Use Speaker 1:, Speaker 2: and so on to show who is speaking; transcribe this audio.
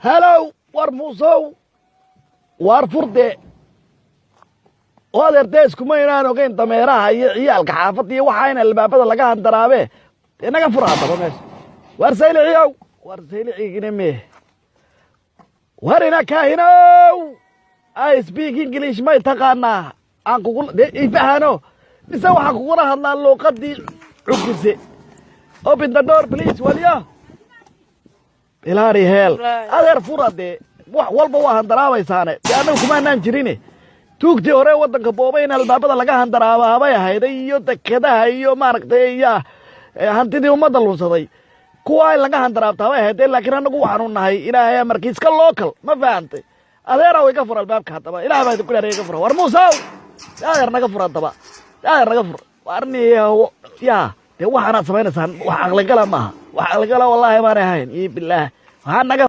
Speaker 1: هلو ورموسو وارفردي وهذا ارتيس كما ينانو كين تميراها عيالك حافتي وحاين البابا لقاها درابه انك فرها طبعا وارسيل عيو وارسيل عيقنمي ورنا كاهنو اي سبيك انجليش ما يتقانا aan kugu ifahano mise waxa kugu hadlaa luqadii cugise open the door please waliya ilaari heel adeer furade wax walba waa handaraabaysaane anagu kuma naan jirine tuugtii hore wadanka boobay in albaabada laga handaraabay ahayd iyo dekadaha iyo maaragtay hantidii umada lunsaday kuwa laga handaraabtaa way ahayd laakiin anagu waxaanu nahay ilaahay markiiska local ma fahamtay adeer way ka fur albaabka hadaba ilaahay baa ku yareeyay ka fur war muusaw يا رجال فرد طبعا يا رجال فرد وارني يا ده واحد أنا سمعنا سان واحد رجال ما واحد رجال والله ما رهين بالله